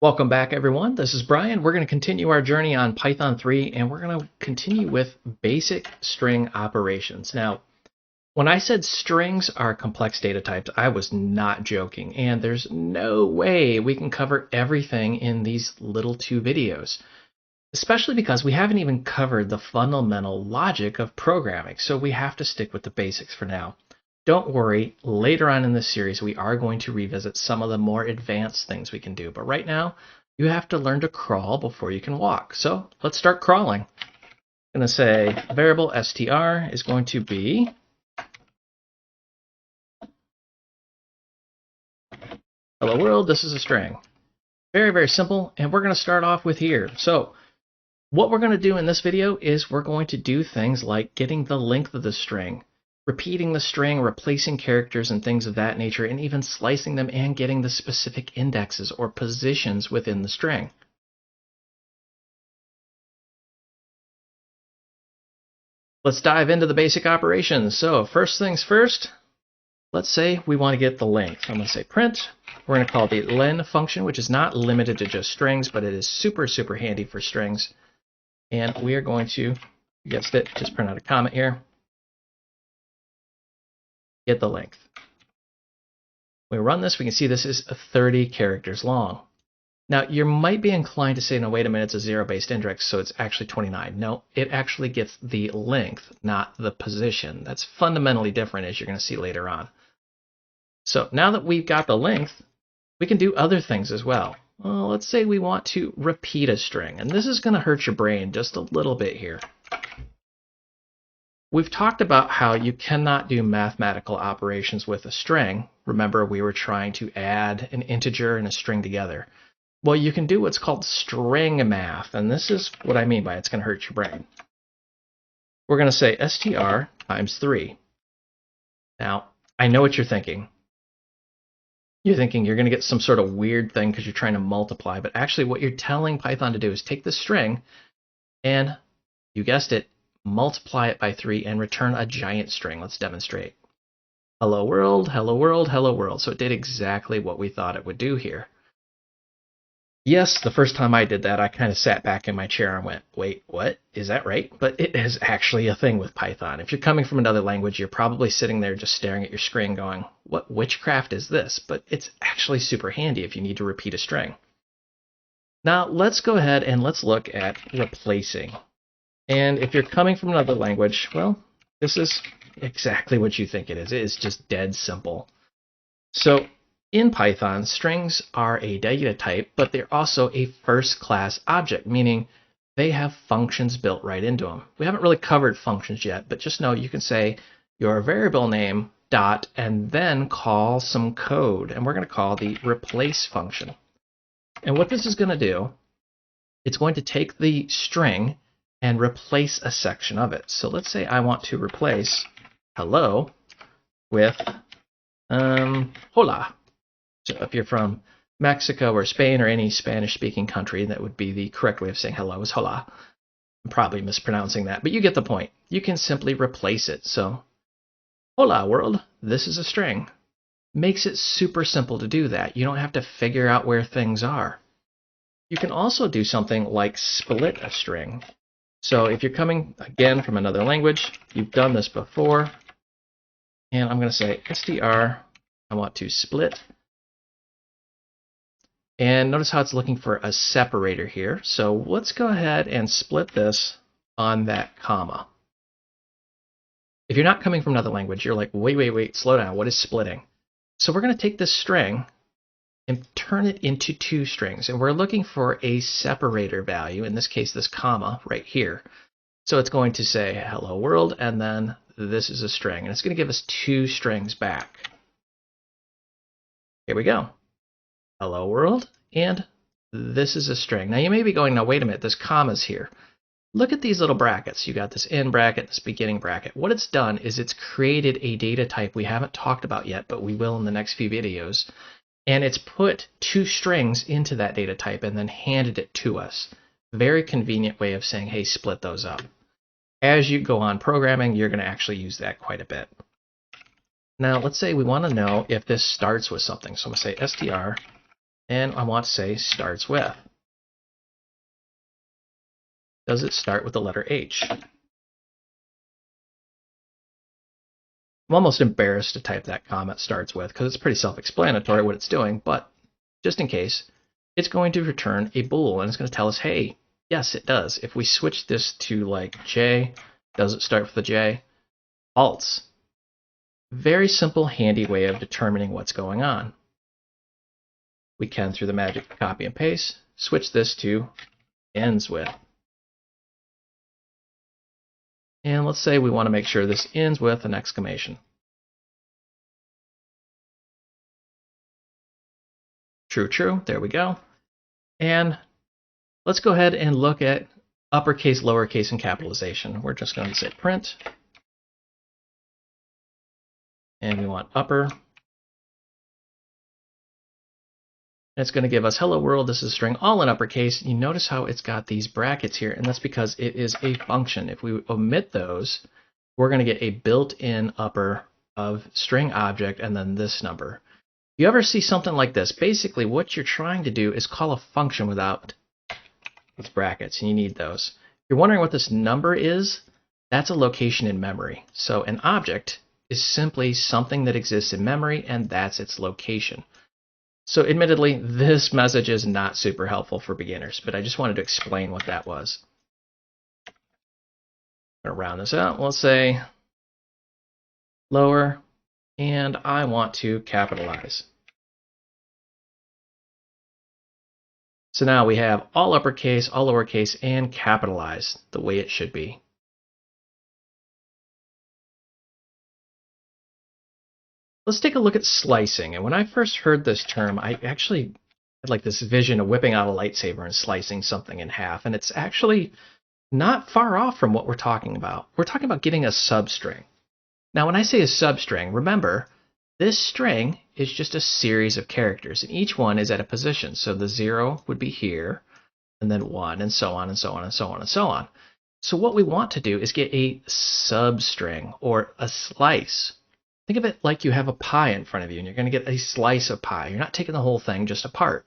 Welcome back, everyone. This is Brian. We're going to continue our journey on Python 3, and we're going to continue with basic string operations. Now, when I said strings are complex data types, I was not joking, and there's no way we can cover everything in these little two videos, especially because we haven't even covered the fundamental logic of programming, so we have to stick with the basics for now. Don't worry, later on in this series we are going to revisit some of the more advanced things we can do, but right now you have to learn to crawl before you can walk. So let's start crawling. I'm going to say variable str is going to be hello world. This is a string. Very, very simple, and we're going to start off with here. So what we're going to do in this video is we're going to do things like getting the length of the string, repeating the string, replacing characters and things of that nature, and even slicing them and getting the specific indexes or positions within the string. Let's dive into the basic operations. So first things first, let's say we want to get the length. I'm going to say print. We're going to call the len function, which is not limited to just strings, but it is super, super handy for strings. And we are going to, you guessed it, just print out a comment here. Get the length. When we run this, we can see this is 30 characters long. Now, you might be inclined to say, no, wait a minute, it's a zero-based index, so it's actually 29. No, it actually gets the length, not the position. That's fundamentally different, as you're going to see later on. So now that we've got the length, we can do other things as well. Well, let's say we want to repeat a string, and this is going to hurt your brain just a little bit here. We've talked about how you cannot do mathematical operations with a string. Remember, we were trying to add an integer and a string together. Well, you can do what's called string math, and this is what I mean by it's going to hurt your brain. We're going to say str times 3. Now, I know what you're thinking. You're thinking you're going to get some sort of weird thing because you're trying to multiply, but actually what you're telling Python to do is take the string and, you guessed it, multiply it by 3 and return a giant string. Let's demonstrate. Hello world, hello world, hello world. So it did exactly what we thought it would do here. Yes, the first time I did that, I kind of sat back in my chair and went, wait, what? Is that right? But it is actually a thing with Python. If you're coming from another language, you're probably sitting there just staring at your screen going, what witchcraft is this? But it's actually super handy if you need to repeat a string. Now, let's go ahead and let's look at replacing. And if you're coming from another language, well, this is exactly what you think it is. It is just dead simple. So in Python, strings are a data type, but they're also a first-class object, meaning they have functions built right into them. We haven't really covered functions yet, but just know you can say your variable name dot and then call some code, and we're going to call the replace function. And what this is going to do, it's going to take the string and replace a section of it. So let's say I want to replace hello with hola. So if you're from Mexico or Spain or any Spanish-speaking country, that would be the correct way of saying hello is hola. I'm probably mispronouncing that, but you get the point. You can simply replace it. So hola world, this is a string. Makes it super simple to do that. You don't have to figure out where things are. You can also do something like split a string. So if you're coming, again, from another language, you've done this before, and I'm going to say str, I want to split. And notice how it's looking for a separator here. So let's go ahead and split this on that comma. If you're not coming from another language, you're like, wait, slow down. What is splitting? So we're going to take this string and turn it into two strings. And we're looking for a separator value, in this case, this comma right here. So it's going to say hello world, and then this is a string. And it's going to give us two strings back. Here we go. Hello world, and this is a string. Now you may be going, now wait a minute, this comma's here. Look at these little brackets. You got this end bracket, this beginning bracket. What it's done is it's created a data type we haven't talked about yet, but we will in the next few videos. And it's put two strings into that data type and then handed it to us. Very convenient way of saying, hey, split those up. As you go on programming, you're going to actually use that quite a bit. Now, let's say we want to know if this starts with something. So I'm going to say str and I want to say starts with. Does it start with the letter H? I'm almost embarrassed to type that comment starts with because it's pretty self-explanatory what it's doing, but just in case, it's going to return a bool and it's going to tell us, hey, yes, it does. If we switch this to like J, does it start with the J? False. Very simple, handy way of determining what's going on. We can, through the magic of copy and paste, switch this to ends with. And let's say we want to make sure this ends with an exclamation. True, true. There we go. And let's go ahead and look at uppercase, lowercase, and capitalization. We're just going to say print. And we want upper. And it's going to give us hello world. This is a string all in uppercase. You notice how it's got these brackets here, and that's because it is a function. If we omit those, we're going to get a built-in upper of string object and then this number. You ever see something like this? Basically, what you're trying to do is call a function without brackets, and you need those. If you're wondering what this number is, that's a location in memory. So an object is simply something that exists in memory, and that's its location. So admittedly, this message is not super helpful for beginners, but I just wanted to explain what that was. I'm going to round this out. Let's say lower, and I want to capitalize. So now we have all uppercase, all lowercase, and capitalized the way it should be. Let's take a look at slicing. And when I first heard this term, I actually had like this vision of whipping out a lightsaber and slicing something in half. And it's actually not far off from what we're talking about. We're talking about getting a substring. Now, when I say a substring, remember, this string is just a series of characters, and each one is at a position. So the 0 would be here, and then 1, and so on, and so on, and so on, and so on. So what we want to do is get a substring, or a slice. Think of it like you have a pie in front of you, and you're going to get a slice of pie. You're not taking the whole thing just apart.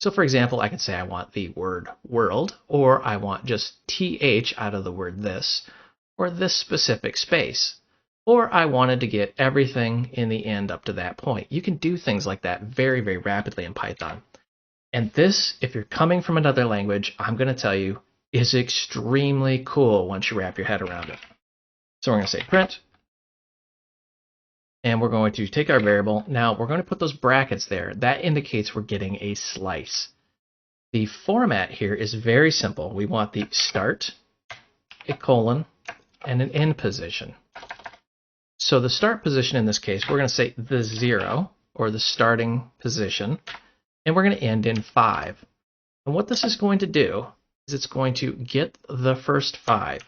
So for example, I can say I want the word world, or I want just th out of the word this, or this specific space. Or I wanted to get everything in the end up to that point. You can do things like that very, very rapidly in Python. And this, if you're coming from another language, I'm going to tell you, is extremely cool once you wrap your head around it. So we're going to say print. And we're going to take our variable. Now we're going to put those brackets there. That indicates we're getting a slice. The format here is very simple. We want the start, a colon, and an end position. So the start position in this case, we're going to say the 0, or the starting position, and we're going to end in 5. And what this is going to do is it's going to get the first 5.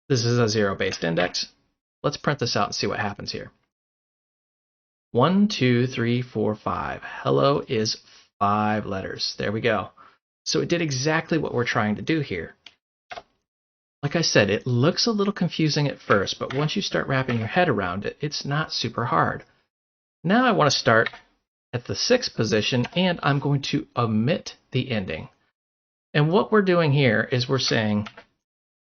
This is a 0-based index. Let's print this out and see what happens here. 1, 2, 3, 4, 5. Hello is 5 letters. There we go. So it did exactly what we're trying to do here. Like I said, it looks a little confusing at first, but once you start wrapping your head around it, it's not super hard. Now I want to start at the 6th position, and I'm going to omit the ending. And what we're doing here is we're saying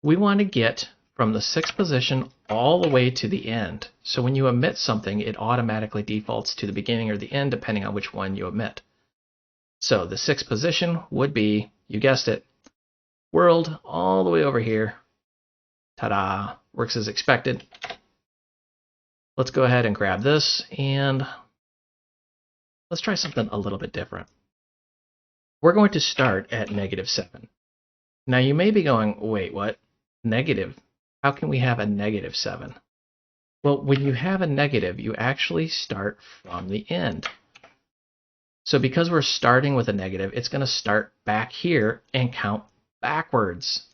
we want to get from the 6th position all the way to the end. So when you omit something, it automatically defaults to the beginning or the end, depending on which one you omit. So the 6th position would be, you guessed it, world all the way over here. Ta-da! Works as expected. Let's go ahead and grab this, and let's try something a little bit different. We're going to start at -7. Now you may be going, wait, what? Negative? How can we have a -7? Well, when you have a negative, you actually start from the end. So because we're starting with a negative, it's going to start back here and count backwards.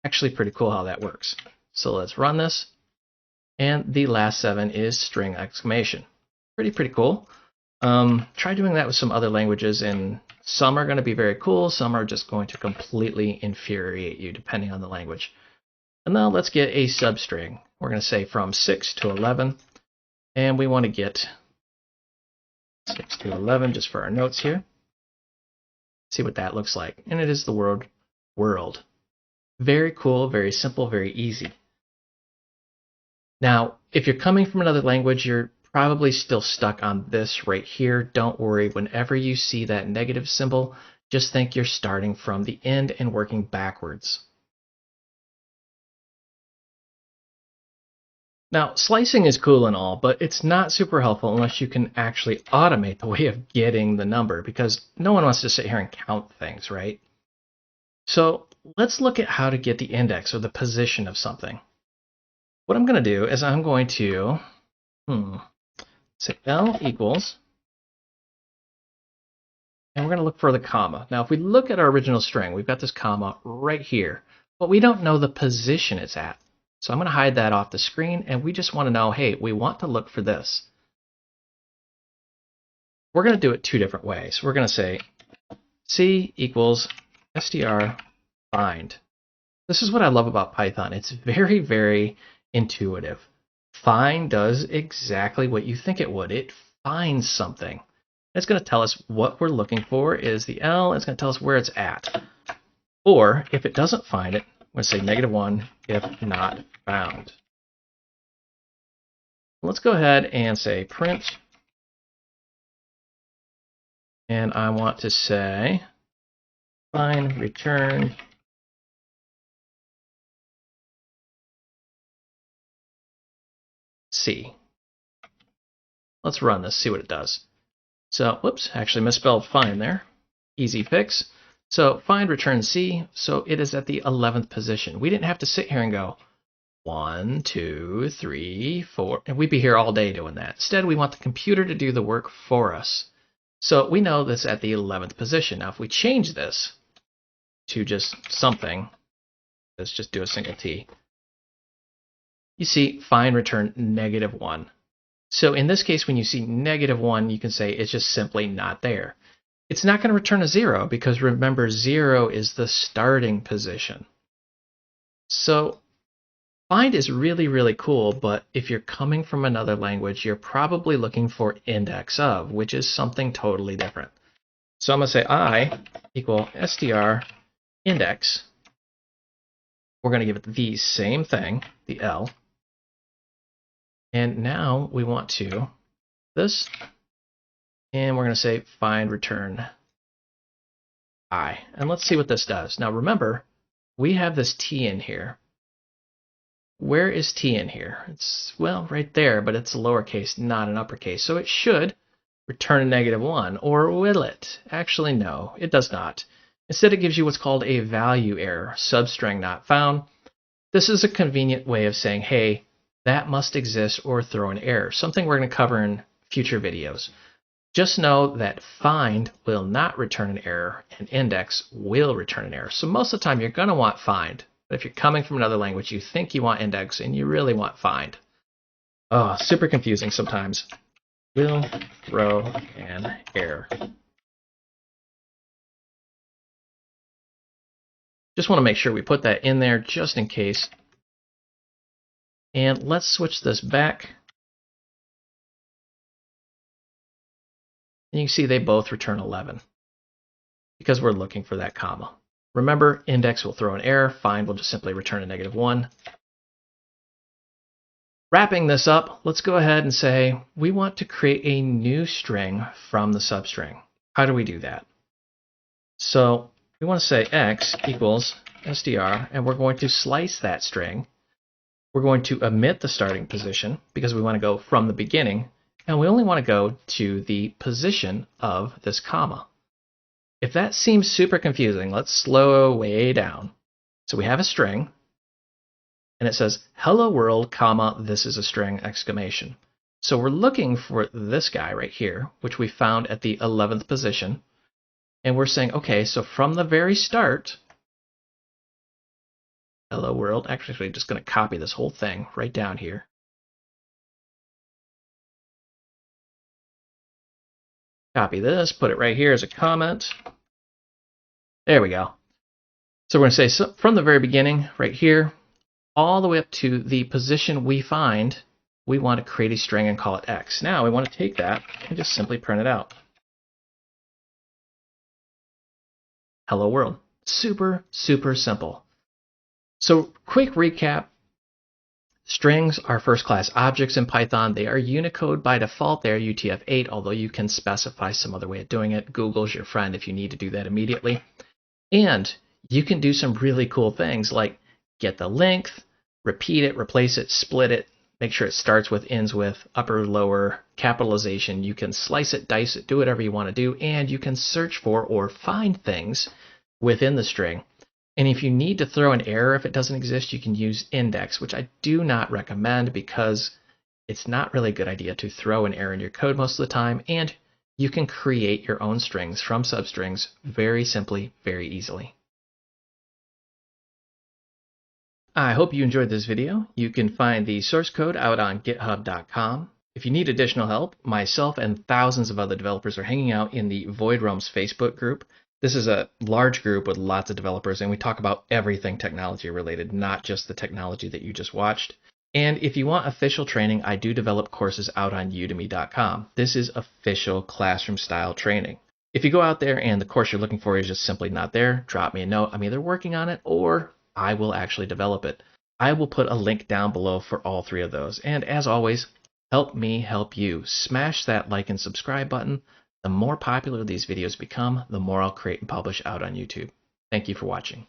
Actually pretty cool how that works. So let's run this. And the last 7 is string exclamation. Pretty cool. Try doing that with some other languages, and some are going to be very cool. Some are just going to completely infuriate you depending on the language. And now let's get a substring. We're going to say from 6 to 11. And we want to get 6 to 11 just for our notes here. See what that looks like. And it is the word world. Very cool, very simple, very easy. Now, if you're coming from another language, you're probably still stuck on this right here. Don't worry, whenever you see that negative symbol, just think you're starting from the end and working backwards. Now, slicing is cool and all, but it's not super helpful unless you can actually automate the way of getting the number, because no one wants to sit here and count things, right? So let's look at how to get the index or the position of something. What I'm going to do is I'm going to say L equals, and we're going to look for the comma. Now, if we look at our original string, we've got this comma right here, but we don't know the position it's at. So I'm going to hide that off the screen, and we just want to know, hey, we want to look for this. We're going to do it two different ways. We're going to say C equals str find. This is what I love about Python. It's very, very intuitive. Find does exactly what you think it would. It finds something. It's going to tell us what we're looking for is the L. It's going to tell us where it's at. Or if it doesn't find it, I'm going to say -1 if not found. Let's go ahead and say print. And I want to say find return C. Let's run this, see what it does. So, whoops, actually misspelled find there. Easy fix. So find return C, so it is at the 11th position. We didn't have to sit here and go 1, 2, 3, 4, and we'd be here all day doing that. Instead, we want the computer to do the work for us. So we know this at the 11th position. Now, if we change this to just something, let's just do a single T. You see find return -1. So in this case, when you see -1, you can say it's just simply not there. It's not going to return a 0 because remember 0 is the starting position. So find is really, really cool, but if you're coming from another language, you're probably looking for index of, which is something totally different. So I'm going to say I equal str index. We're going to give it the same thing, the L. And now we want to this. And we're going to say find return I. And let's see what this does. Now remember, we have this T in here. Where is T in here? It's, well, right there, but it's a lowercase, not an uppercase. So it should return a -1, or will it? Actually, no, it does not. Instead, it gives you what's called a value error, substring not found. This is a convenient way of saying, hey, that must exist or throw an error, something we're going to cover in future videos. Just know that find will not return an error and index will return an error. So most of the time you're going to want find. But if you're coming from another language, you think you want index and you really want find. Oh, super confusing sometimes. Will throw an error. Just want to make sure we put that in there just in case. And let's switch this back. And you can see they both return 11 because we're looking for that comma. Remember, index will throw an error, find will just simply return a -1. Wrapping this up, let's go ahead and say we want to create a new string from the substring. How do we do that? So we want to say x equals str, and we're going to slice that string. We're going to omit the starting position because we want to go from the beginning. And we only want to go to the position of this comma. If that seems super confusing, let's slow way down. So we have a string, and it says, hello world, comma, this is a string, exclamation. So we're looking for this guy right here, which we found at the 11th position. And we're saying, okay, so from the very start, hello world, actually I'm just going to copy this whole thing right down here. Copy this, put it right here as a comment. There we go. So we're going to say so from the very beginning, right here, all the way up to the position we find we want to create a string and call it X. Now we want to take that and just simply print it out. Hello world. Super, super simple. So quick recap. Strings are first-class objects in Python. They are Unicode by default. They are UTF-8, although you can specify some other way of doing it. Google's your friend if you need to do that immediately. And you can do some really cool things like get the length, repeat it, replace it, split it, make sure it starts with, ends with, upper, lower, capitalization. You can slice it, dice it, do whatever you want to do, and you can search for or find things within the string. And if you need to throw an error if it doesn't exist, you can use index, which I do not recommend because it's not really a good idea to throw an error in your code most of the time, and you can create your own strings from substrings very simply, very easily. I hope you enjoyed this video. You can find the source code out on github.com. If you need additional help, myself and thousands of other developers are hanging out in the Void Realms Facebook group. This is a large group with lots of developers, and we talk about everything technology related, not just the technology that you just watched. And if you want official training, I do develop courses out on udemy.com. This is official classroom style training. If you go out there and the course you're looking for is just simply not there, drop me a note. I'm either working on it or I will actually develop it. I will put a link down below for all three of those. And as always, help me help you. Smash that like and subscribe button. The more popular these videos become, the more I'll create and publish out on YouTube. Thank you for watching.